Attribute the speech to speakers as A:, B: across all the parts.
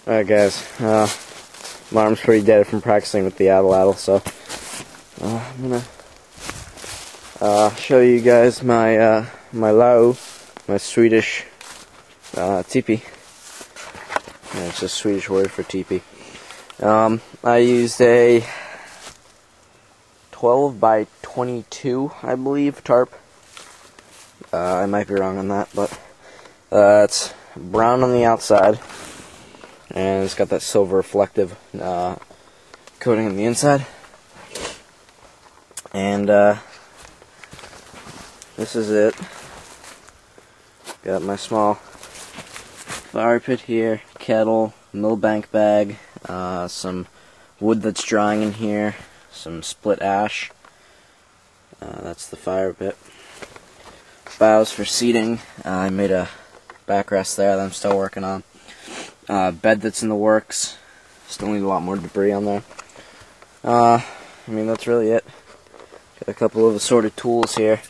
A: Alright guys, my arm's pretty dead from practicing with the addle, so I'm gonna show you guys my my lawu, my Swedish tipee. Yeah, it's a Swedish word for teepee. I used a 12 by 22, I believe, tarp. I might be wrong on that, but it's brown on the outside, and it's got that silver reflective coating on the inside. And this is it. Got my small fire pit here, kettle, millbank bag, some wood that's drying in here, some split ash. That's the fire pit. Boughs for seating. I made a backrest there that I'm still working on. Bed that's in the works. Still need a lot more debris on there. I mean, that's really it. Got a couple of assorted tools here.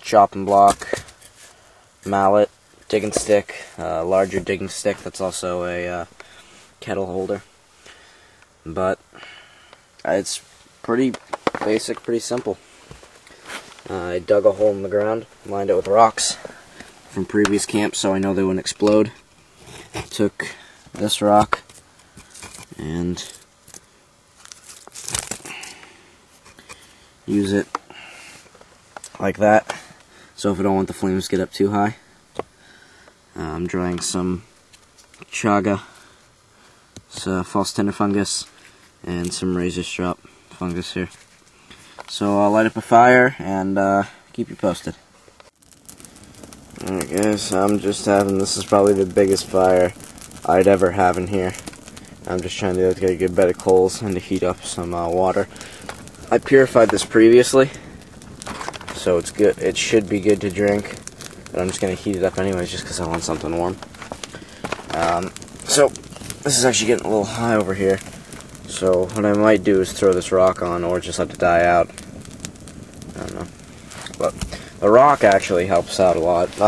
A: Chopping block, mallet, digging stick, larger digging stick that's also a kettle holder. But it's pretty basic, pretty simple. I dug a hole in the ground, lined it with rocks from previous camps so I know they wouldn't explode. Took this rock and use it like that, so if I don't want the flames to get up too high. I'm drying some chaga, false tender fungus, and some razor strap fungus here. So I'll light up a fire and keep you posted. Alright guys, I'm just having, this is probably the biggest fire I'd ever have in here. I'm just trying to get a good bed of coals and to heat up some water. I purified this previously, so it's good. It should be good to drink, but I'm just going to heat it up anyways just because I want something warm. So this is actually getting a little high over here. So what I might do is throw this rock on or just let it die out. I don't know. But the rock actually helps out a lot.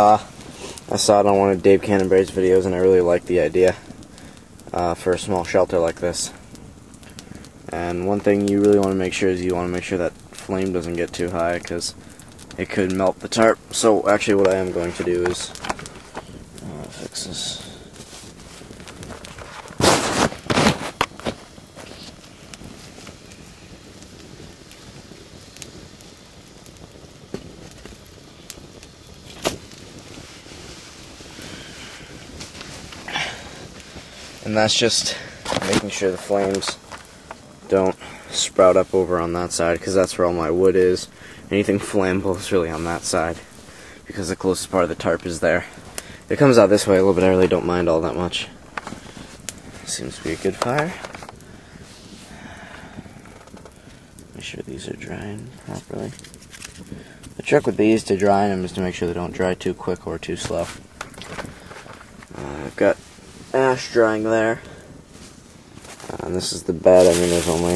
A: I saw it on one of Dave Cannonberry's videos and I really like the idea for a small shelter like this. And one thing you really want to make sure is you want to make sure that flame doesn't get too high because it could melt the tarp. So actually what I am going to do is fix this. And that's just making sure the flames don't sprout up over on that side, because that's where all my wood is. Anything flammable is really on that side, because the closest part of the tarp is there. If it comes out this way a little bit, I really don't mind all that much. Seems to be a good fire. Make sure these are drying properly. The trick with these to drying them is to make sure they don't dry too quick or too slow. I've got ash drying there, and this is the bed. I mean, there's only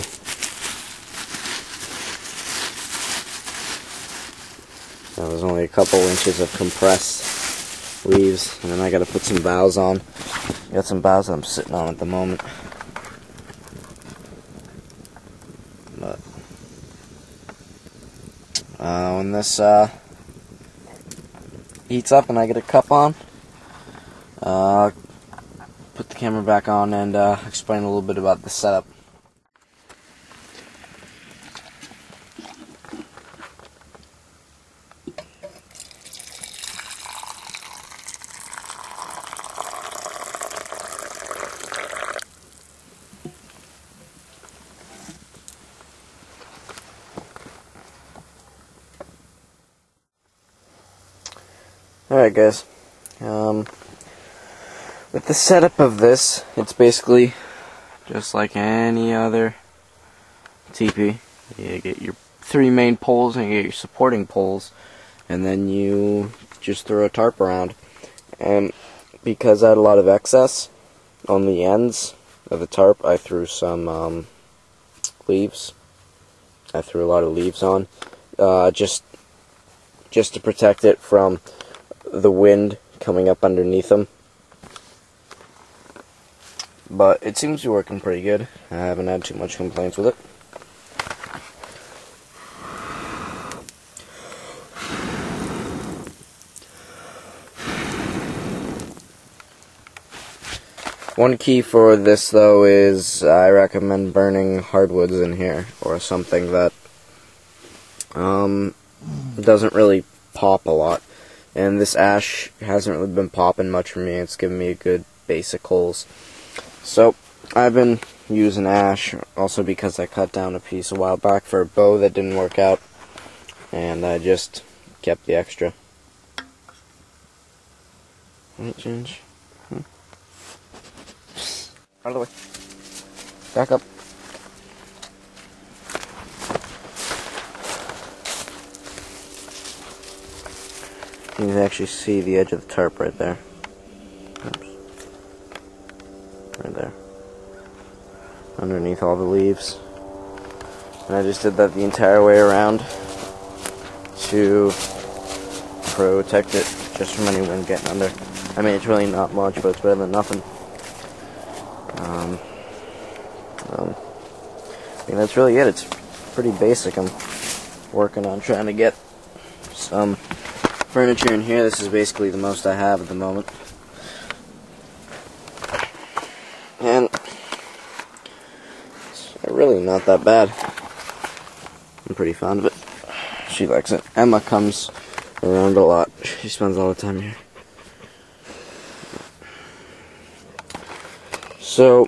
A: a couple inches of compressed leaves, and then I got to put some boughs on. Got some boughs that I'm sitting on at the moment, but when this heats up and I get a cup on, put the camera back on and explain a little bit about the setup. Alright guys, with the setup of this, it's basically just like any other teepee. You get your three main poles and you get your supporting poles, and then you just throw a tarp around. And because I had a lot of excess on the ends of the tarp, I threw some leaves. I threw a lot of leaves on, just to protect it from the wind coming up underneath them. but it seems to be working pretty good. I haven't had too much complaints with it. One key for this, though, is I recommend burning hardwoods in here, or something that doesn't really pop a lot. And this ash hasn't really been popping much for me. It's given me a good basic holes. So I've been using ash, also because I cut down a piece a while back for a bow that didn't work out, and I just kept the extra. Right, Ginge? Out of the way. Back up. You can actually see the edge of the tarp right there. Oops. Right there. Underneath all the leaves. And I just did that the entire way around to protect it just from any wind getting under. I mean, it's really not much, but it's better than nothing. I mean, that's really it. It's pretty basic. I'm working on trying to get some furniture in here. This is basically the most I have at the moment. And it's really not that bad. I'm pretty fond of it. She likes it. Emma comes around a lot. She spends all the time here. So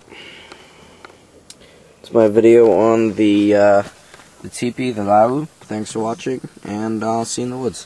A: it's my video on the teepee, the lawu. Thanks for watching, and I'll see you in the woods.